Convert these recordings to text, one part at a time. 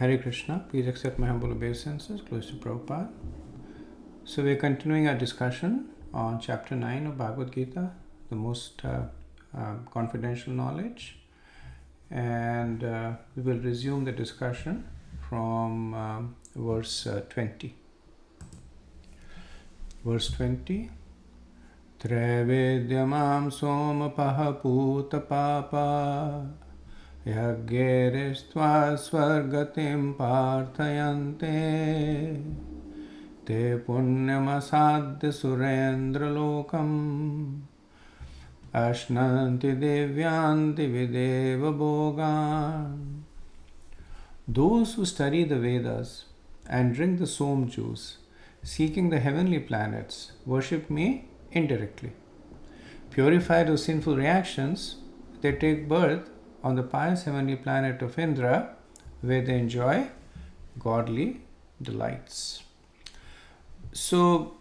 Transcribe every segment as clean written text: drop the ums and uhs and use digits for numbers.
Hare Krishna, please accept my humble obeisances, close to Prabhupada. So we are continuing our discussion on chapter 9 of Bhagavad-gita, the most confidential knowledge. And we will resume the discussion from verse 20. Verse 20. Trevedyamam somapaha puta papa Yagyerestva svargatim parthayante Te punyamasadya surendra lokam Ashnanti devyanti videva bhogan. Those who study the Vedas and drink the som juice, seeking the heavenly planets, worship me indirectly. Purified of sinful reactions, they take birth on the pious heavenly planet of Indra, where they enjoy godly delights. So,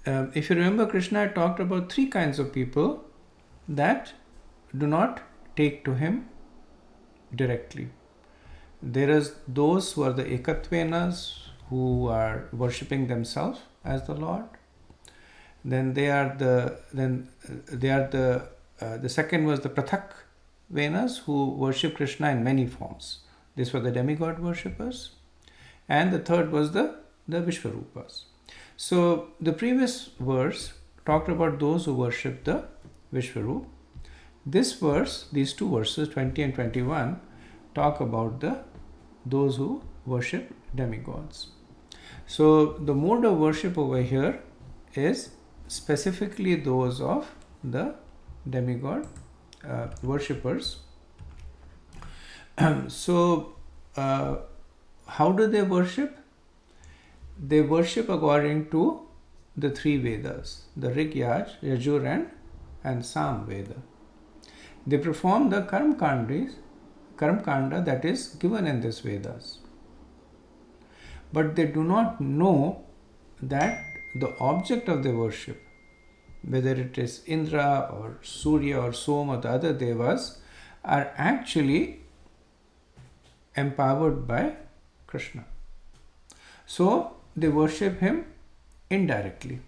if you remember, Krishna had talked about three kinds of people that do not take to him directly. There is those who are the ekatvenas, who are worshipping themselves as the Lord. Then the second was the prathak venas, who worship Krishna in many forms. These were the demigod worshippers. And the third was the Vishwarupas. So the previous verse talked about those who worship the Vishwarup. This verse, these two verses, 20 and 21, talk about those who worship demigods. So the mode of worship over here is specifically those of the demigod worshippers. So how do they worship? They worship according to the three Vedas, the Rig, Yaj, Yajur and Sam Veda. They perform the Karma Kanda that is given in these Vedas. But they do not know that the object of their worship, whether it is Indra or Surya or Soma or the other devas, are actually empowered by Krishna. So they worship him indirectly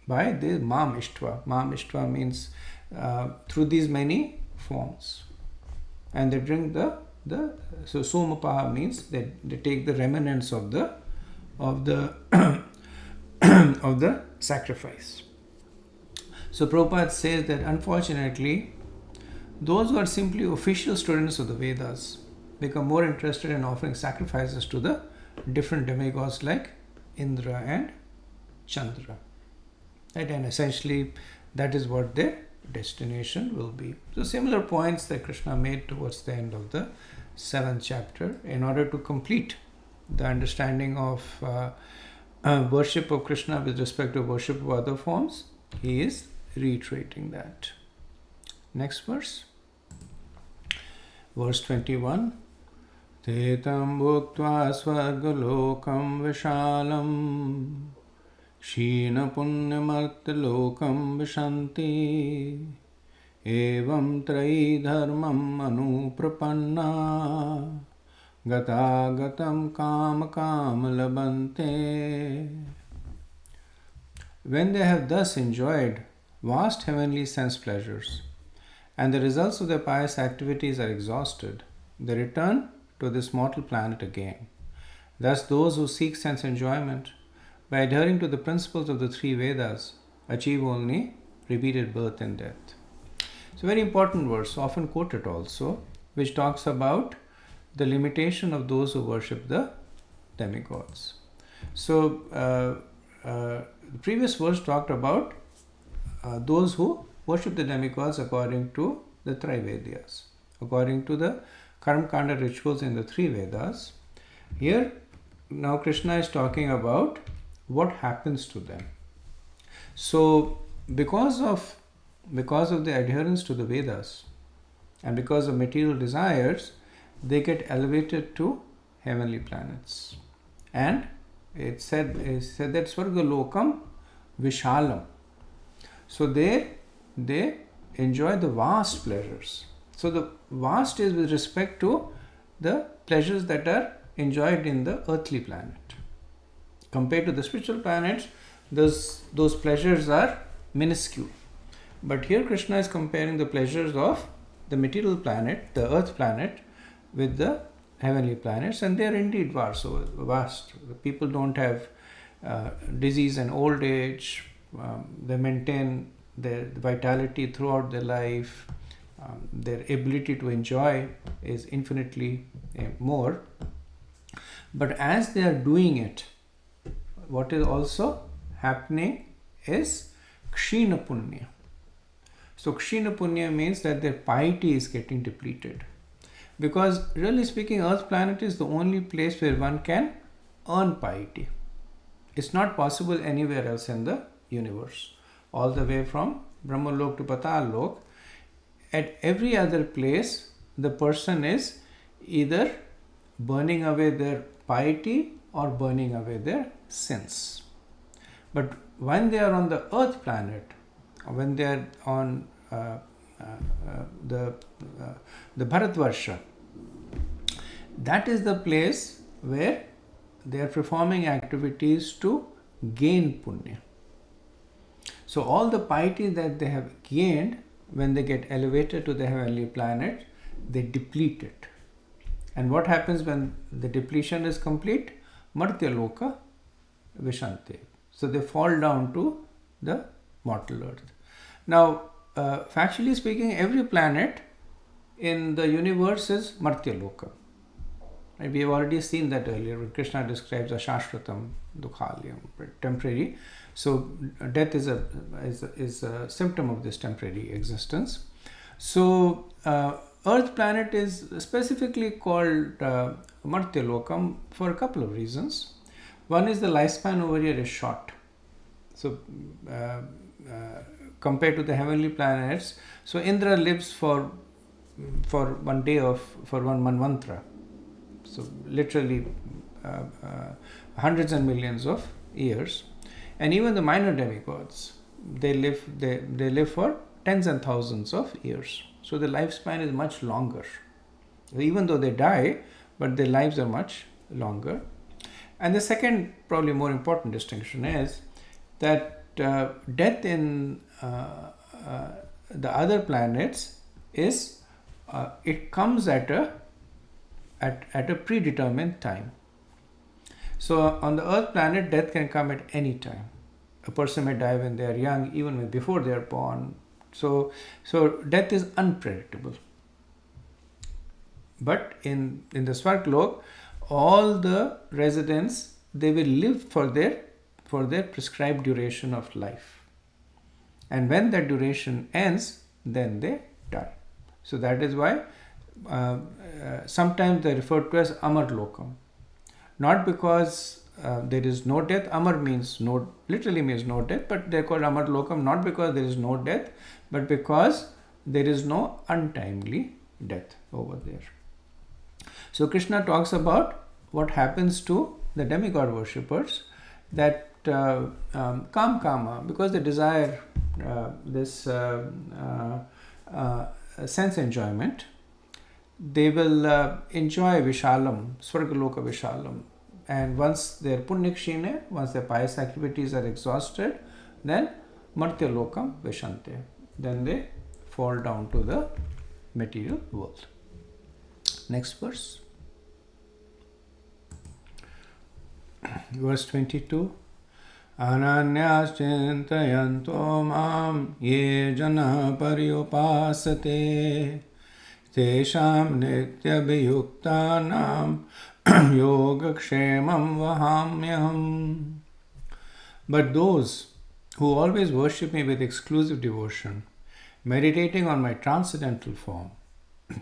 by the Mam Ishtva. Mam Ishtva means through these many forms. And they drink so Somapaha means they take the remnants of the of the sacrifice. So Prabhupada says that unfortunately, those who are simply official students of the Vedas become more interested in offering sacrifices to the different demigods like Indra and Chandra. Right? And essentially, that is what their destination will be. So similar points that Krishna made towards the end of the 7th chapter in order to complete the understanding of worship of Krishna with respect to worship of other forms. He is reiterating that. Next verse. Verse 21. Tetam bhuktva svargalokam vishalam Shina punyamartya lokam vishanti Evam trai dharmam anuprapanna Gata gatam kama kama labante. When they have thus enjoyed vast heavenly sense pleasures and the results of their pious activities are exhausted, they return to this mortal planet again. Thus those who seek sense enjoyment by adhering to the principles of the three Vedas achieve only repeated birth and death. It's a very important verse, often quoted also, which talks about the limitation of those who worship the demigods. So the previous verse talked about those who worship the demigods according to the Trivedyas, according to the Karma Kanda rituals in the three Vedas. Here, now Krishna is talking about what happens to them. So, because of the adherence to the Vedas and because of material desires, they get elevated to heavenly planets. And it said that Swarga Lokam Vishalam. So they enjoy the vast pleasures. So the vast is with respect to the pleasures that are enjoyed in the earthly planet. Compared to the spiritual planets, those pleasures are minuscule. But here Krishna is comparing the pleasures of the material planet, the earth planet, with the heavenly planets, and they are indeed vast. The people don't have disease and old age. They maintain their vitality throughout their life. Their ability to enjoy is infinitely more. But as they are doing it, what is also happening is kshina punya. So kshina punya means that their piety is getting depleted. Because really speaking, Earth planet is the only place where one can earn piety. It's not possible anywhere else in the universe. All the way from Brahmalok to Patal Lok, at every other place, the person is either burning away their piety or burning away their sins. But when they are on the earth planet, or when they are on the Bharatvarsha, that is the place where they are performing activities to gain punya. So all the piety that they have gained, when they get elevated to the heavenly planet, they deplete it. And what happens when the depletion is complete? Martya loka vishante. So they fall down to the mortal earth. Now, factually speaking, every planet in the universe is Martya loka. And we have already seen that earlier when Krishna describes a shashvatam, dukhalyam, temporary. So death is a symptom of this temporary existence. So Earth planet is specifically called Martya Lokam for a couple of reasons. One is the lifespan over here is short. So compared to the heavenly planets, so Indra lives for 1 day for one manvantra. So literally hundreds and millions of years. And even the minor demigods, they live for tens and thousands of years. So the lifespan is much longer. Even though they die, but their lives are much longer. And the second, probably more important distinction is that death in the other planets is it comes at a predetermined time. So on the Earth planet, death can come at any time. A person may die when they are young, even before they are born. So death is unpredictable. But in the Svarglok, all the residents, they will live for their prescribed duration of life. And when that duration ends, then they die. So that is why sometimes they refer to as Amar Lokam. Not because there is no death. Amar means no, literally means no death, but they are called Amar Lokam not because there is no death, but because there is no untimely death over there. So Krishna talks about what happens to the demigod worshippers, that kama, because they desire this sense enjoyment, they will enjoy Vishalam, Swargaloka Vishalam. And once their punyakshine, once their pious activities are exhausted, then Martya Lokam Vishante. Then they fall down to the material world. Next verse. Verse 22. Ananyas chintayanto mam ye jana paryupasate tesham nityabhiyuktanam yogakshemam vahamyaham. But those who always worship me with exclusive devotion, meditating on my transcendental form,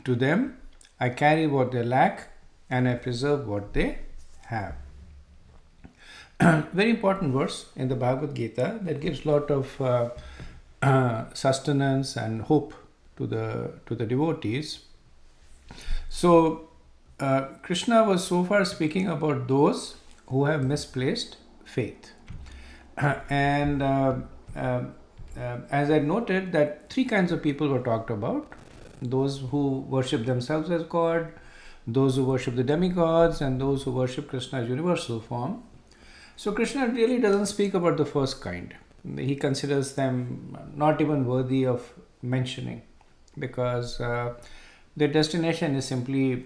to them I carry what they lack and I preserve what they have. Very important verse in the Bhagavad-gita that gives a lot of sustenance and hope to the devotees. So Krishna was so far speaking about those who have misplaced faith. And as I noted that 3 kinds of people were talked about: those who worship themselves as God, those who worship the demigods, and those who worship Krishna's universal form. So Krishna really doesn't speak about the first kind. He considers them not even worthy of mentioning, because their destination is simply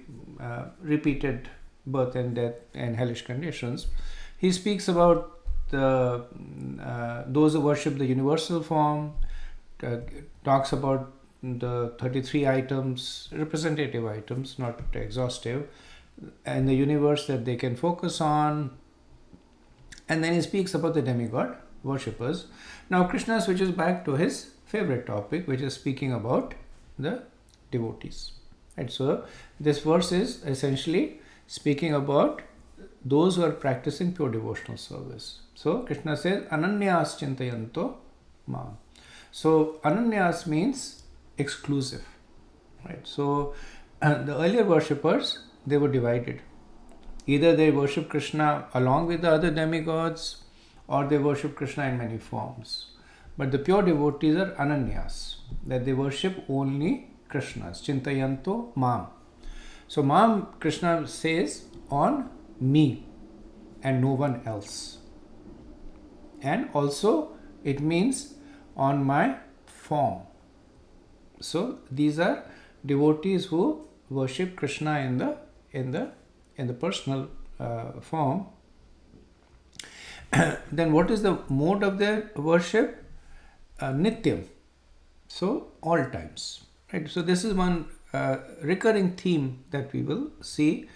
repeated birth and death and hellish conditions. He speaks about those who worship the universal form, talks about the 33 items, representative items, not exhaustive, and the universe that they can focus on. And then he speaks about the demigod worshippers. Now Krishna switches back to his favorite topic, which is speaking about the devotees. And so this verse is essentially speaking about those who are practicing pure devotional service. So Krishna says, Ananyas chintayanto mam. So Ananyas means exclusive. Right? So the earlier worshippers, they were divided. Either they worship Krishna along with the other demigods, or they worship Krishna in many forms. But the pure devotees are Ananyas, that they worship only Krishnas. Chintayanto mam. So mam, Krishna says, on me and no one else. And also it means on my form. So these are devotees who worship Krishna in the personal form. Then what is the mode of their worship? Nityam. So all times. Right? So this is one recurring theme that we will see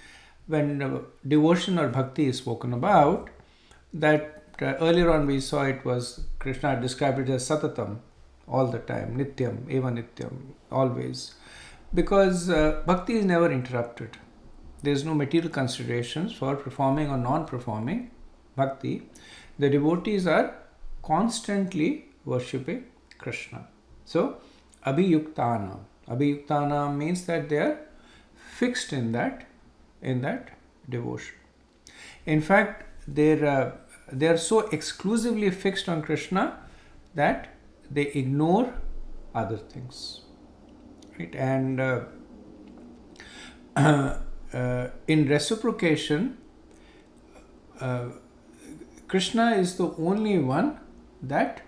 when devotion or bhakti is spoken about, that earlier on we saw it was Krishna described it as satatam, all the time, nityam, eva nityam, always. Because bhakti is never interrupted. There is no material considerations for performing or non-performing bhakti. The devotees are constantly worshipping Krishna. So, abhiyuktanam. Abhiyuktanam means that they are fixed in that devotion. In fact, they are so exclusively fixed on Krishna that they ignore other things. Right? And in reciprocation, Krishna is the only one that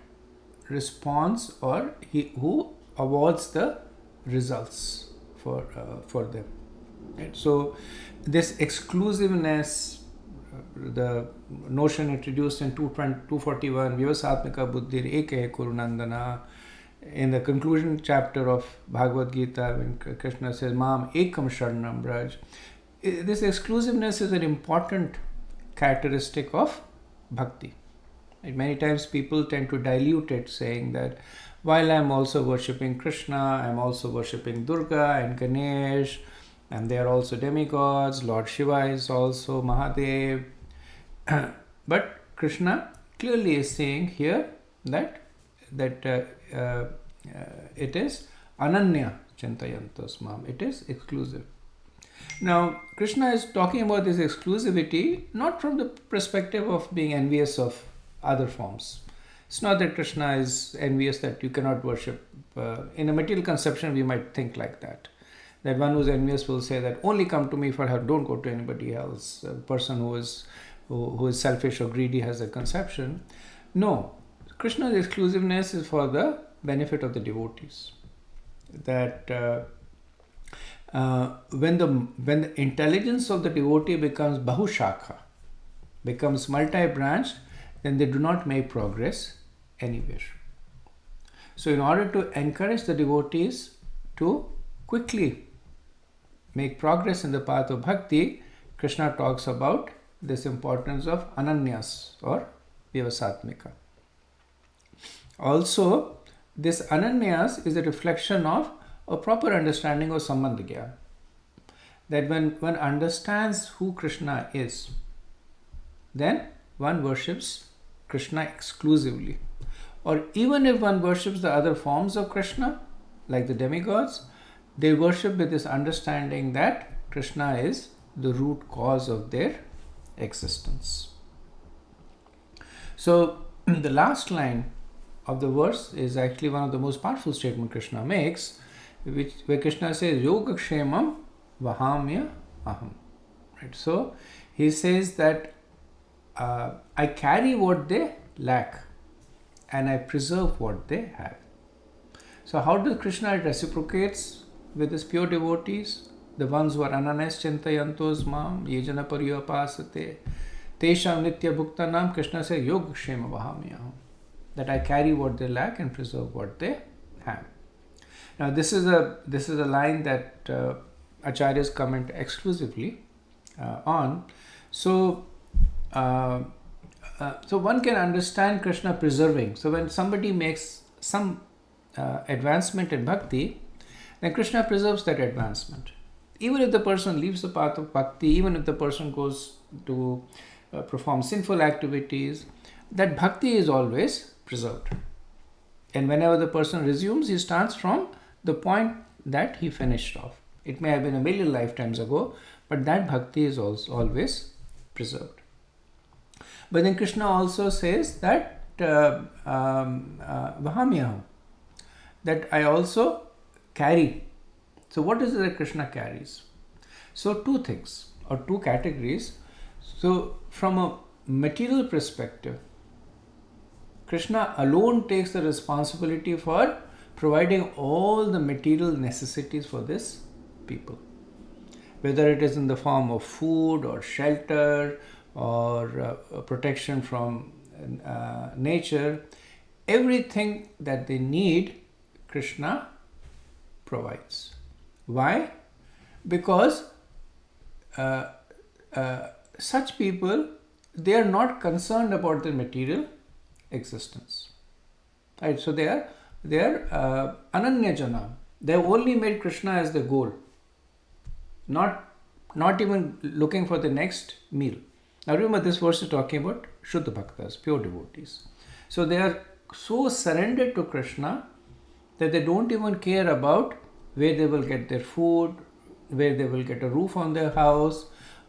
responds, or who awards the results for them. Right? So this exclusiveness, the notion introduced in 241, Vivasatmika Buddhir Eke Kurunandana, in the conclusion chapter of Bhagavad-gita, when Krishna says, Mam Ekam Sharanam Braj, this exclusiveness is an important characteristic of bhakti. Right? Many times people tend to dilute it, saying that while I am also worshipping Krishna, I am also worshipping Durga and Ganesh, and they are also demigods, Lord Shiva is also Mahadev. But Krishna clearly is saying here that it is ananya chintayantos mam, it is exclusive. Now Krishna is talking about this exclusivity not from the perspective of being envious of other forms. It's not that Krishna is envious that you cannot worship. In a material conception we might think like that one who's envious will say that only come to me for help, don't go to anybody else. A person who is selfish or greedy has a conception. No, Krishna's exclusiveness is for the benefit of the devotees. That when the intelligence of the devotee becomes bahushakha, becomes multi-branched, then they do not make progress anywhere. So in order to encourage the devotees to quickly make progress in the path of bhakti, Krishna talks about this importance of ananyas or vivasatmika. Also, this ananyas is a reflection of a proper understanding of sambandha gyan. That when one understands who Krishna is, then one worships Krishna exclusively. Or even if one worships the other forms of Krishna, like the demigods, they worship with this understanding that Krishna is the root cause of their existence. So the last line of the verse is actually one of the most powerful statements Krishna makes, where Krishna says, Yoga Kshemam Vahamya aham. Right? So he says that I carry what they lack and I preserve what they have. So how does Krishna reciprocates with his pure devotees? The ones who are ananas chintayantos mam yejana paryapasate tesham nitya bhuktanam. Krishna says yoga kshema vahamyaham, that I carry what they lack and preserve what they have. Now this is a line that acharyas comment exclusively on. So so one can understand Krishna preserving. So when somebody makes some advancement in bhakti, then Krishna preserves that advancement. Even if the person leaves the path of bhakti, even if the person goes to perform sinful activities, that bhakti is always preserved. And whenever the person resumes, he starts from the point that he finished off. It may have been a million lifetimes ago, but that bhakti is also always preserved. But then Krishna also says that vahamyaham, that I also carry. So what is it that Krishna carries? So two things or two categories. So from a material perspective, Krishna alone takes the responsibility for providing all the material necessities for this people. Whether it is in the form of food or shelter or protection from nature, everything that they need, Krishna provides. Why? Because such people, they are not concerned about their material existence. Right? So they are ananya jana. They have only made Krishna as the goal, not even looking for the next meal. Now remember, this verse is talking about Shuddha Bhaktas, pure devotees. So they are so surrendered to Krishna that they don't even care about where they will get their food, where they will get a roof on their house.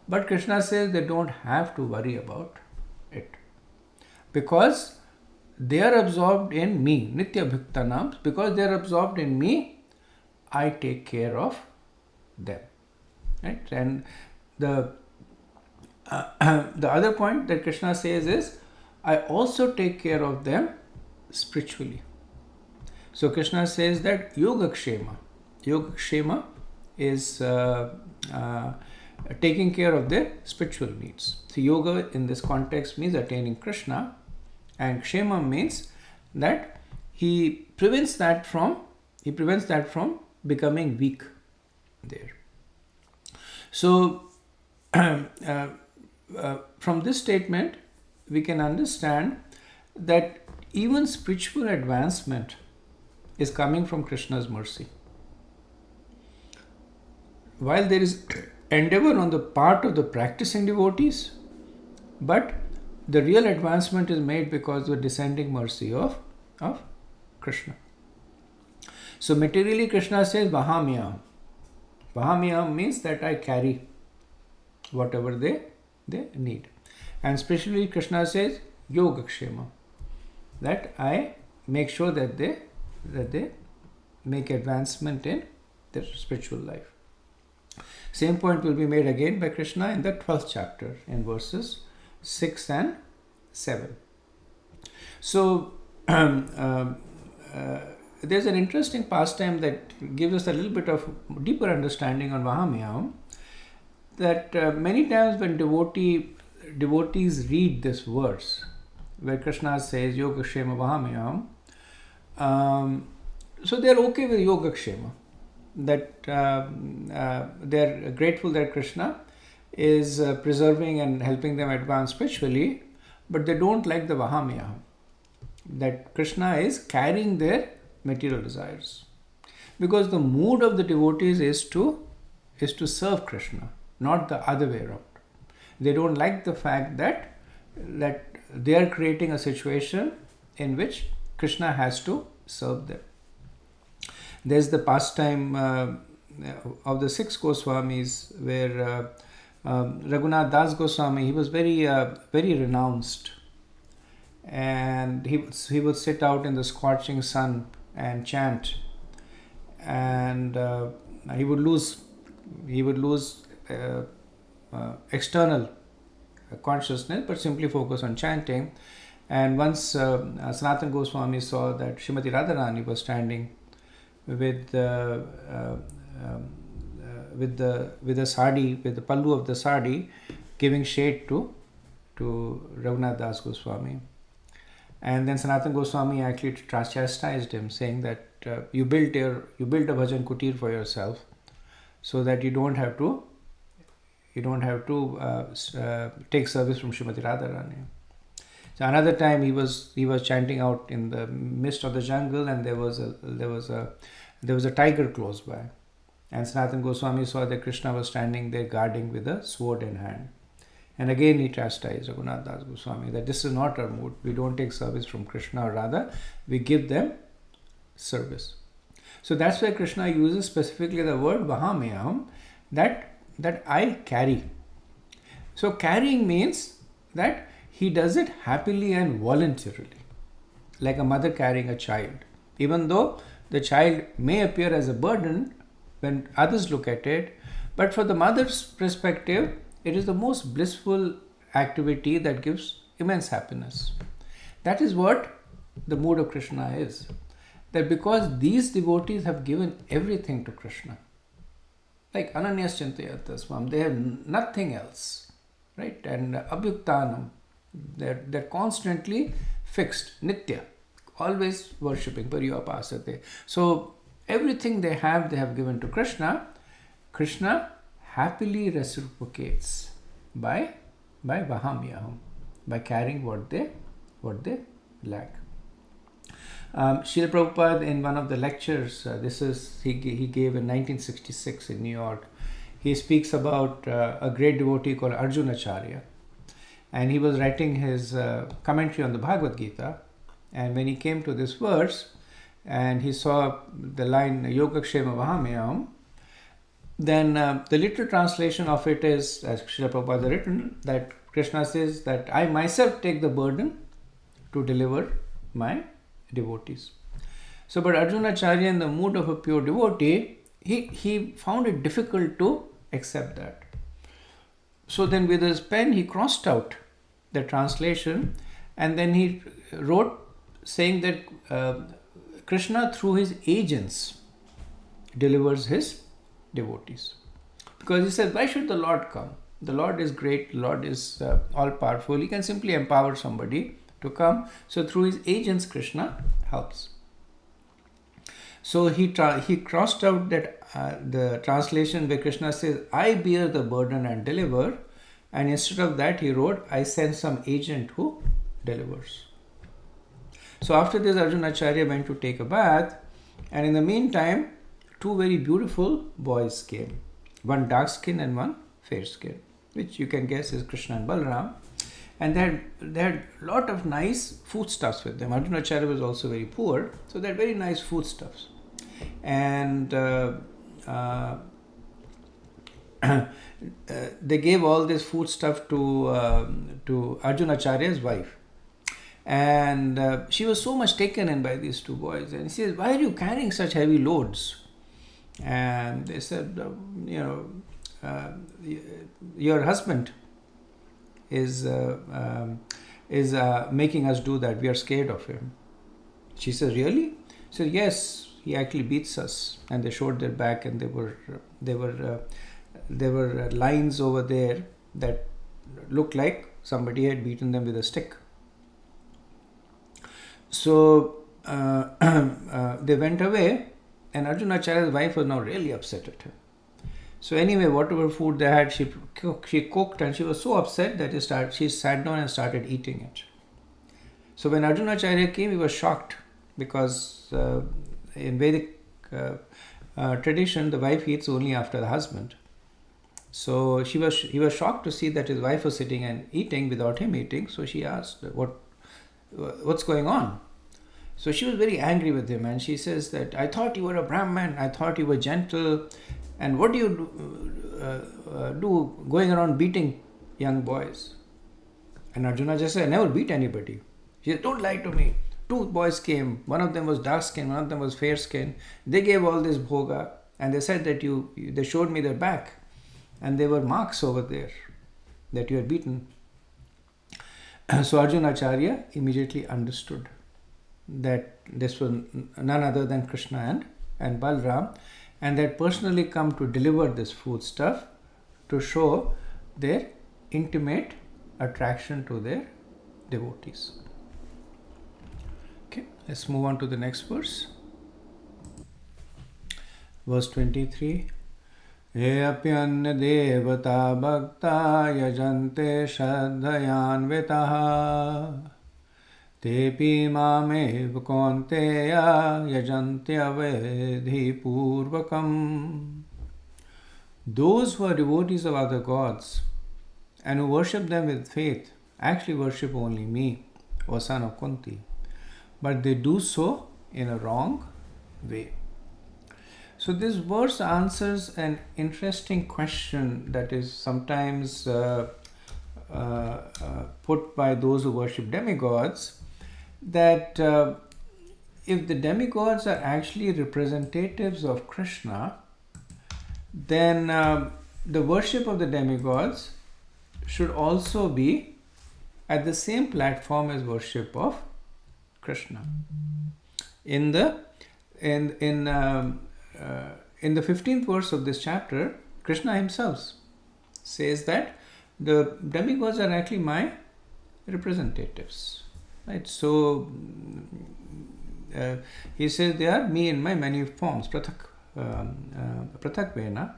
But Krishna says they don't have to worry about it, because they are absorbed in me, nitya bhuktanam. Because they are absorbed in me, I take care of them. Right? And the other point that Krishna says is, I also take care of them spiritually. So Krishna says that yoga kshema is taking care of their spiritual needs. So yoga in this context means attaining Krishna, and kshema means that he prevents that from becoming weak there. So from this statement, we can understand that even spiritual advancement is coming from Krishna's mercy. While there is endeavor on the part of the practicing devotees, but the real advancement is made because of the descending mercy of Krishna. So materially, Krishna says vahamyaham. Vahamyaham means that I carry whatever they need. And especially Krishna says yogakshema, that I make sure that they make advancement in their spiritual life. Same point will be made again by Krishna in the 12th chapter in verses 6 and 7. So there's an interesting pastime that gives us a little bit of deeper understanding on vahamyaham, that many times when devotees read this verse where Krishna says yogakshema vahamyaham, so they're okay with yogakshema, that they're grateful that Krishna is preserving and helping them advance spiritually, but they don't like the vahamyaham, that Krishna is carrying their material desires. Because the mood of the devotees is to serve Krishna, not the other way around. They don't like the fact that they are creating a situation in which Krishna has to serve them. There's the pastime of the 6 Goswamis where Raghunath Das Goswami, he was very renounced, and he would sit out in the scorching sun and chant, and he would lose external consciousness, but simply focus on chanting. And once Sanatana Goswami saw that Srimati Radharani was standing with the sari, with the pallu of the sari, giving shade to Raghunath Das Goswami. And then Sanatana Goswami actually chastised him, saying that you built a bhajan kutir for yourself, so that you don't have to take service from Srimati Radharani. So another time he was chanting out in the midst of the jungle, and there was a tiger close by, and Sanatana Goswami saw that Krishna was standing there guarding with a sword in hand. And again he chastised Raghunath Das Goswami that this is not our mood. We don't take service from Krishna, or rather we give them service. So that's why Krishna uses specifically the word Vahamyam, that I carry. So carrying means that he does it happily and voluntarily, like a mother carrying a child. Even though the child may appear as a burden when others look at it, but for the mother's perspective, it is the most blissful activity that gives immense happiness. That is what the mood of Krishna is. That because these devotees have given everything to Krishna, like Ananyas Chintayatasvam, they have nothing else, right? And Abhyuktanam, they're constantly fixed, Nitya, always worshipping, Pariyapasate. So everything they have given to Krishna. Krishna happily reciprocates by Vahamyaham, by carrying what they lack. Srila Prabhupada, in one of the lectures, he gave in 1966 in New York, he speaks about a great devotee called Arjunacharya, and he was writing his commentary on the Bhagavad-gita, and when he came to this verse and he saw the line Yogakshema Vahamyam, then the literal translation of it is, as Srila Prabhupada has written, that Krishna says that I myself take the burden to deliver my devotees. So, but Arjunacharya, in the mood of a pure devotee, he found it difficult to accept that. So then with his pen he crossed out the translation, and then he wrote saying that Krishna through his agents delivers his devotees. Because he said, why should the Lord come? The Lord is great, the Lord is all powerful, he can simply empower somebody to come. So through his agents Krishna helps. So he crossed out that the translation where Krishna says, I bear the burden and deliver, and instead of that he wrote, I send some agent who delivers. So after this, Arjunacharya went to take a bath, and in the meantime two very beautiful boys came, one dark skin and one fair skin, which you can guess is Krishna and Balaram. And they had a lot of nice foodstuffs with them. Arjunacharya was also very poor, so they had very nice foodstuffs. And they gave all this foodstuff to Arjunacharya's wife. And she was so much taken in by these two boys. And she says, why are you carrying such heavy loads? And they said, your husband is making us do that. We are scared of him. She says, really? She said, yes, he actually beats us. And they showed their back, and there were lines over there that looked like somebody had beaten them with a stick. So they went away, and Arjunacharya's wife was now really upset at him. So anyway, whatever food they had, she cooked, and she was so upset that she sat down and started eating it. So when Arjunacharya came, he was shocked, because in Vedic tradition, the wife eats only after the husband. So he was shocked to see that his wife was sitting and eating without him eating. So she asked, what's going on? So she was very angry with him, and she says that, I thought you were a Brahman, I thought you were gentle, and what do you do going around beating young boys? And Arjuna just said, I never beat anybody. She said, don't lie to me. Two boys came, one of them was dark skin, one of them was fair skin. They gave all this bhoga, and they said that they showed me their back. and there were marks over there that you had beaten. So Arjuna Acharya immediately understood that this was none other than Krishna and Balram, and they had personally come to deliver this food stuff to show their intimate attraction to their devotees. Okay, let's move on to the next verse. Verse 23. Ye apyanya devata bhakta yajante shraddhayanvitaha tepi mamev kaunteya yajante avedhi purvakam. Those who are devotees of other gods and who worship them with faith actually worship only me, O son of Kunti, but they do so in a wrong way. So this verse answers an interesting question that is sometimes put by those who worship demigods, that if the demigods are actually representatives of Krishna, then the worship of the demigods should also be at the same platform as worship of Krishna. In the 15th verse of this chapter, Krishna himself says that the demigods are actually my representatives. Right? So he says they are me in my many forms, prathakvena.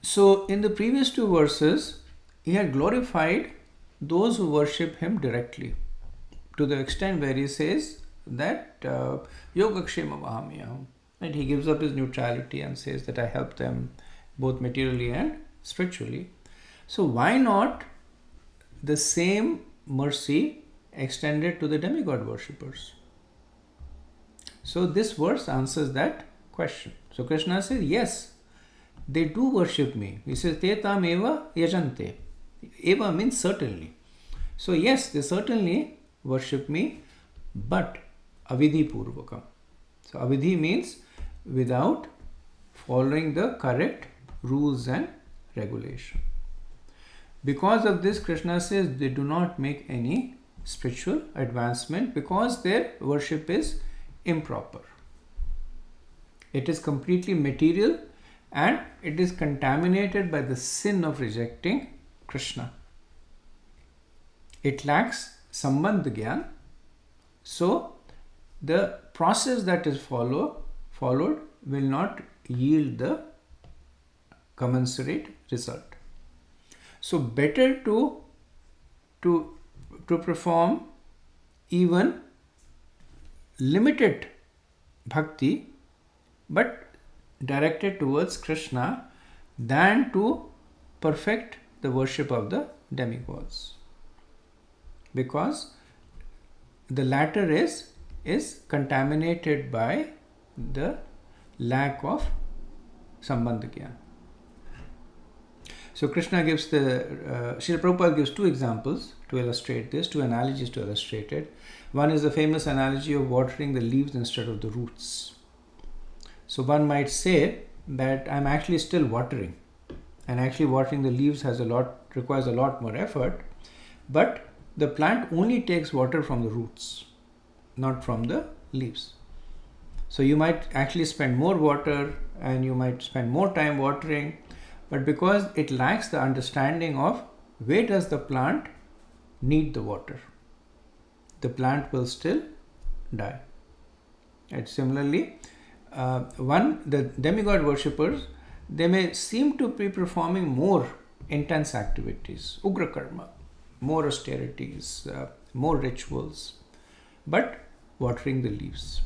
So in the previous two verses, he had glorified those who worship him directly, to the extent where he says that yogakshema vahamyaham. Right? He gives up his neutrality and says that I help them both materially and spiritually. So why not the same mercy extended to the demigod worshippers? So this verse answers that question. So Krishna says, yes, they do worship me. He says, te tam eva yajante. Eva means certainly. So yes, they certainly worship me, but avidhi purvakam. So avidhi means without following the correct rules and regulation. Because of this, Krishna says they do not make any spiritual advancement because their worship is improper. It is completely material and it is contaminated by the sin of rejecting Krishna. It lacks sambandh gyan. So the process that is followed will not yield the commensurate result. So better to perform even limited bhakti but directed towards Krishna than to perfect the worship of the demigods, because the latter is contaminated by the lack of sambandha gyan. So Krishna gives Srila Prabhupada gives two examples to illustrate this, two analogies to illustrate it. One is the famous analogy of watering the leaves instead of the roots. So one might say that I'm actually still watering, and actually watering the leaves requires a lot more effort, but the plant only takes water from the roots, not from the leaves. So you might actually spend more water and you might spend more time watering, but because it lacks the understanding of where does the plant need the water, the plant will still die. And similarly, the demigod worshippers, they may seem to be performing more intense activities, ugra karma, more austerities, more rituals, but watering the leaves.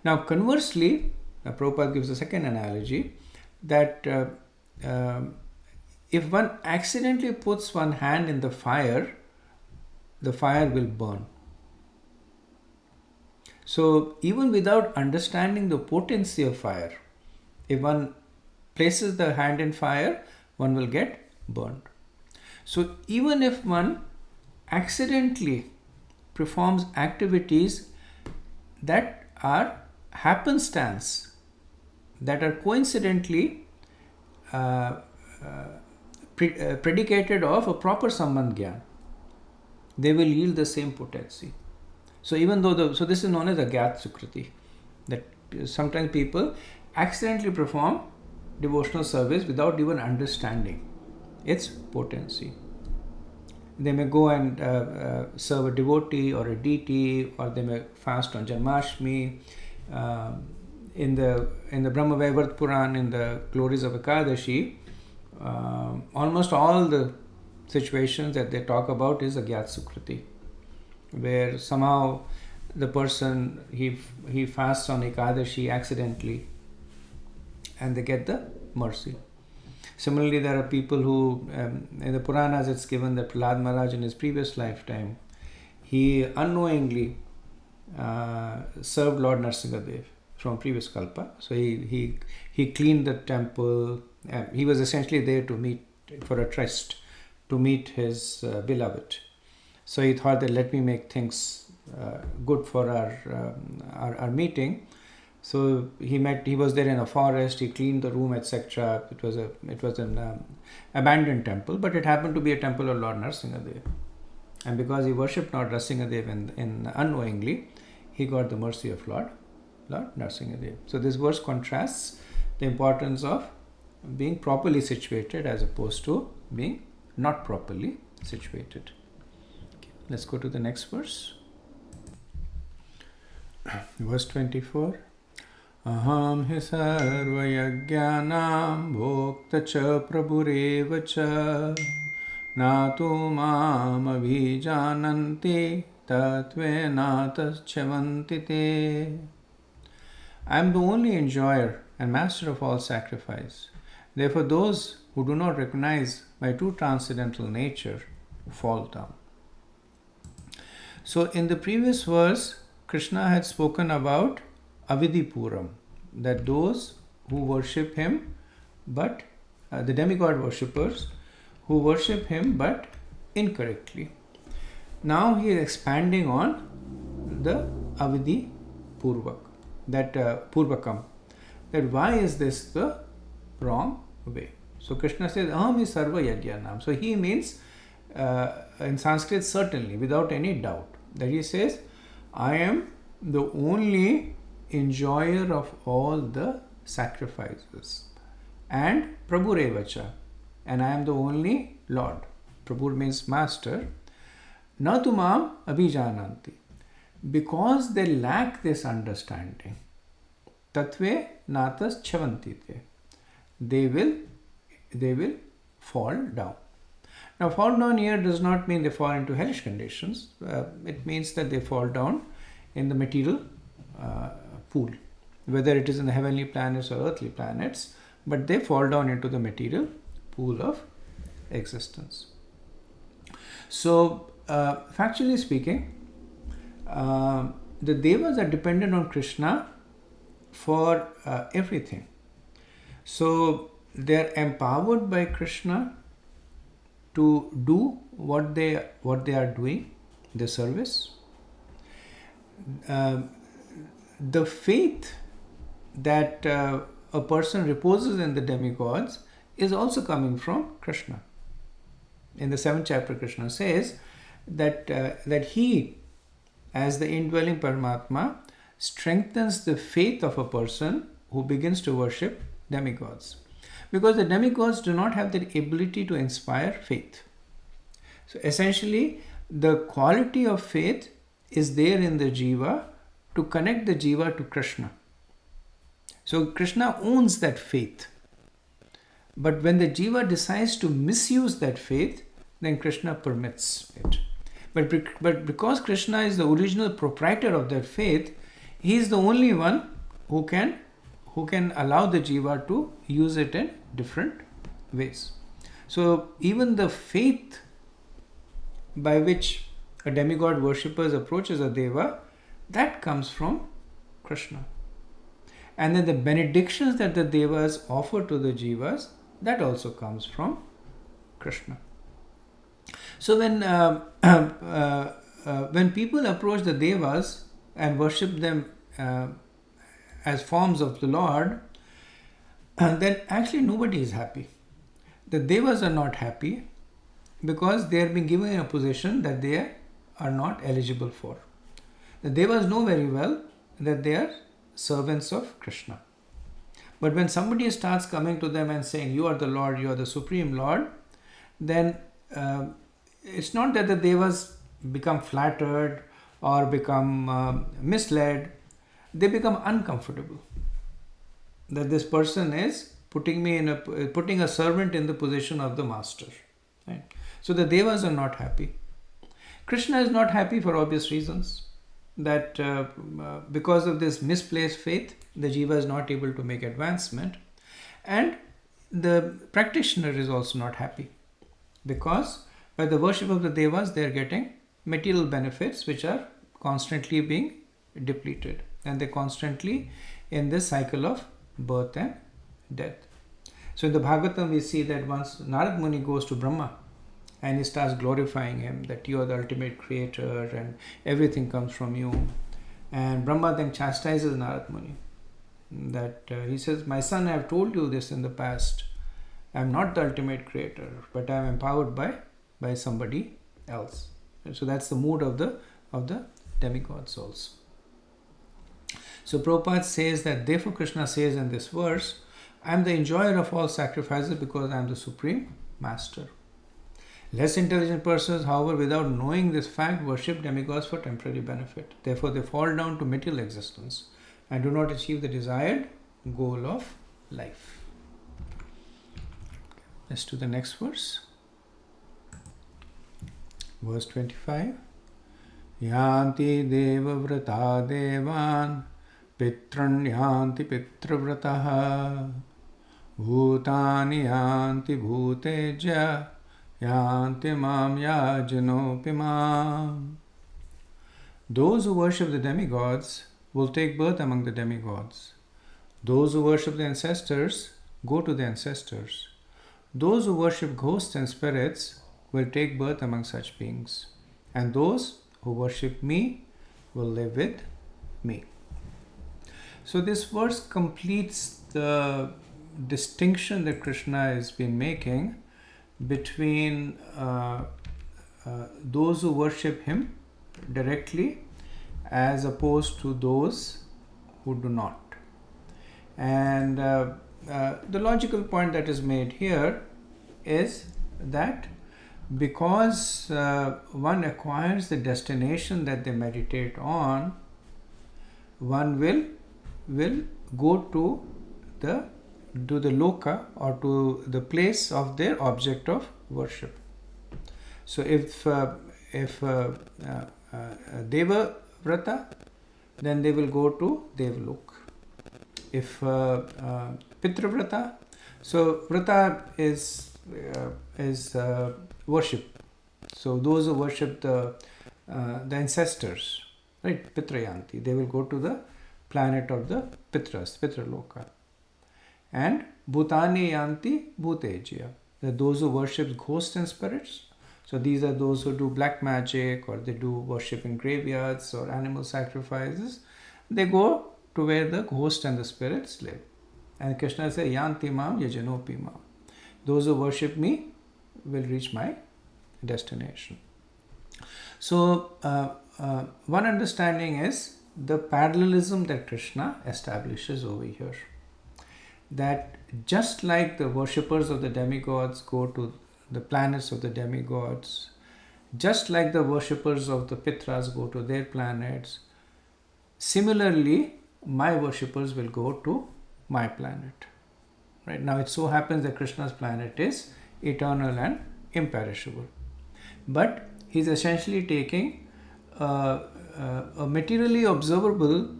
Now conversely, Prabhupada gives a second analogy that if one accidentally puts one hand in the fire will burn. So even without understanding the potency of fire, if one places the hand in fire, one will get burned. So even if one accidentally performs activities that are happenstance, that are coincidentally predicated of a proper sambandh gyan, they will yield the same potency. So even though so this is known as a gyat sukriti, that sometimes people accidentally perform devotional service without even understanding its potency. They may go and serve a devotee or a deity, or they may fast on Janmashtami. In the Brahma Vaivarta Puran, in the glories of Ekadashi, almost all the situations that they talk about is a Gyat Sukriti, where somehow the person he fasts on Ekadashi accidentally, and they get the mercy. Similarly, there are people who, in the Puranas it's given that Prahlad Maharaj in his previous lifetime, he unknowingly served Lord Nrsimhadev from previous kalpa. So he cleaned the temple. He was essentially there to meet, for a tryst, to meet his beloved. So he thought that let me make things good for our meeting. So he was there in a forest. He cleaned the room, etc. It was an abandoned temple, but it happened to be a temple of Lord Nrsimhadev. And because he worshipped Lord Nrsimhadev in unknowingly, he got the mercy of Lord Nrsimhadev. So this verse contrasts the importance of being properly situated as opposed to being not properly situated. Okay, let's go to the next verse. Verse 24. Aham hi sarva yajnanam bhokta cha prabhureva cha natu mam abhijananti tatve nataschavanti te. I am the only enjoyer and master of all sacrifice. Therefore those who do not recognize my true transcendental nature fall down. So in the previous verse, Krishna had spoken about Avidipuram, that those who worship him, but the demigod worshippers who worship him but incorrectly. Now he is expanding on the Avidi Purvak, that Purvakam, that why is this the wrong way? So Krishna says, Aham is Sarva Yajnanam. So he means, in Sanskrit, certainly, without any doubt, that he says, I am the only enjoyer of all the sacrifices, and Prabhu Revacha, and I am the only Lord. Prabhu means master. Natumam abhijananti, because they lack this understanding. Tatve natas chavantite, they will fall down. Now, fall down here does not mean they fall into hellish conditions. It means that they fall down in the material pool, whether it is in the heavenly planets or earthly planets, but they fall down into the material pool of existence. So, factually speaking, the devas are dependent on Krishna for everything. So, they are empowered by Krishna to do what they are doing, the service. The faith that a person reposes in the demigods is also coming from Krishna. In the 7th chapter, Krishna says that he, as the indwelling Paramatma, strengthens the faith of a person who begins to worship demigods. Because the demigods do not have the ability to inspire faith. So essentially, the quality of faith is there in the jiva to connect the jiva to Krishna. So Krishna owns that faith. But when the jiva decides to misuse that faith, then Krishna permits it. But because Krishna is the original proprietor of that faith, he is the only one who can allow the jiva to use it in different ways. So even the faith by which a demigod worshipper approaches a deva, that comes from Krishna. And then the benedictions that the devas offer to the jivas, that also comes from Krishna. So when people approach the devas and worship them as forms of the Lord, then actually nobody is happy. The devas are not happy because they are being given a position that they are not eligible for. The devas know very well that they are servants of Krishna. But when somebody starts coming to them and saying, you are the Lord, you are the Supreme Lord, then it's not that the devas become flattered or become misled. They become uncomfortable. That this person is putting a servant in the position of the master. Right? So the devas are not happy. Krishna is not happy for obvious reasons. That because of this misplaced faith, the jiva is not able to make advancement, and the practitioner is also not happy because by the worship of the devas they are getting material benefits which are constantly being depleted, and they're constantly in this cycle of birth and death. So in the Bhagavatam we see that once Narad Muni goes to Brahma and he starts glorifying him, that you are the ultimate creator and everything comes from you. And Brahma then chastises Narad Muni. That he says, my son, I have told you this in the past. I am not the ultimate creator, but I am empowered by somebody else. And so that's the mood of the demigods also. So Prabhupada says that therefore Krishna says in this verse, I am the enjoyer of all sacrifices because I am the supreme master. Less intelligent persons, however, without knowing this fact, worship demigods for temporary benefit. Therefore, they fall down to material existence and do not achieve the desired goal of life. Let's do the next verse. Verse 25. Yanti deva vrata devan pitran yanti pitravrataha bhutani yanti bhuteja yanti mam yajanopi mam. Those who worship the demigods will take birth among the demigods. Those who worship the ancestors go to the ancestors. Those who worship ghosts and spirits will take birth among such beings. And those who worship me will live with me. So this verse completes the distinction that Krishna has been making between those who worship him directly as opposed to those who do not. And the logical point that is made here is that because one acquires the destination that they meditate on, one will go to the loka or to the place of their object of worship. So if Deva Vrata, then they will go to Devlok. If Pitra Vrata, so Vrata is worship. So those who worship the ancestors, right, Pitrayanti, they will go to the planet of the Pitras, Pitraloka. And Bhutani Yanti Bhutejiya, those who worship ghosts and spirits. So these are those who do black magic or they do worship in graveyards or animal sacrifices. They go to where the ghost and the spirits live. And Krishna says, Yanti Mam Yajanopi Mam. Those who worship me will reach my destination. So one understanding is the parallelism that Krishna establishes over here. That just like the worshippers of the demigods go to the planets of the demigods, just like the worshippers of the Pitras go to their planets, similarly, my worshippers will go to my planet. Right now, it so happens that Krishna's planet is eternal and imperishable. But he's essentially taking a materially observable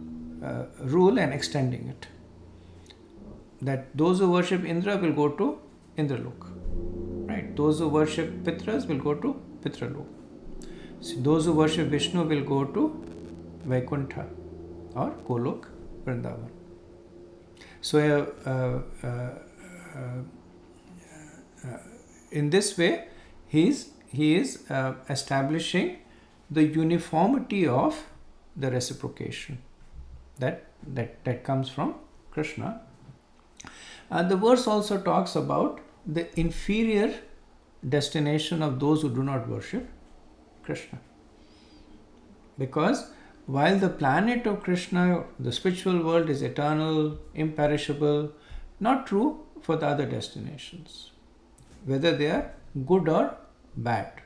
rule and extending it. That those who worship Indra will go to Indralok. Right? Those who worship Pitras will go to Pitralok. So those who worship Vishnu will go to Vaikuntha or Golok, Vrindavan. So in this way, he is establishing the uniformity of the reciprocation that comes from Krishna. And the verse also talks about the inferior destination of those who do not worship Krishna. Because while the planet of Krishna, the spiritual world, is eternal, imperishable, not true for the other destinations, whether they are good or bad.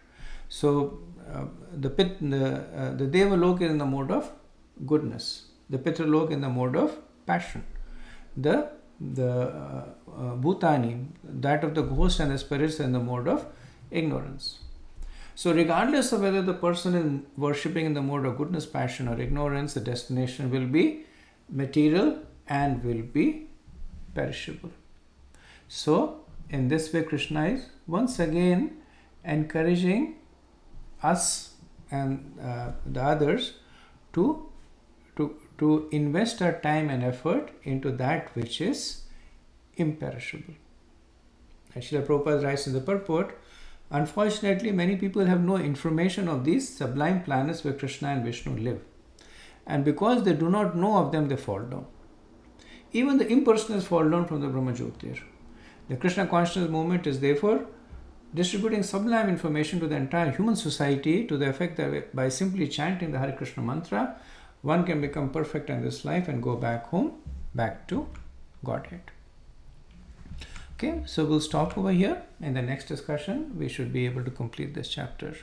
So the Devalok is in the mode of goodness, the Pitralok in the mode of passion, the Bhutani, that of the ghosts and the spirits, in the mode of ignorance. So regardless of whether the person is worshipping in the mode of goodness, passion or ignorance, the destination will be material and will be perishable. So in this way, Krishna is once again encouraging us and the others to invest our time and effort into that which is imperishable. As Srila Prabhupada writes in the purport, unfortunately, many people have no information of these sublime planets where Krishna and Vishnu live. And because they do not know of them, they fall down. Even the impersonalists fall down from the Brahma Jyotir. The Krishna consciousness movement is therefore distributing sublime information to the entire human society to the effect that by simply chanting the Hare Krishna mantra, one can become perfect in this life and go back home, back to Godhead. Okay, so we'll stop over here. In the next discussion, we should be able to complete this chapter.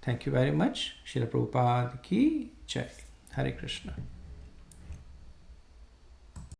Thank you very much. Srila Prabhupada ki Jai. Hare Krishna.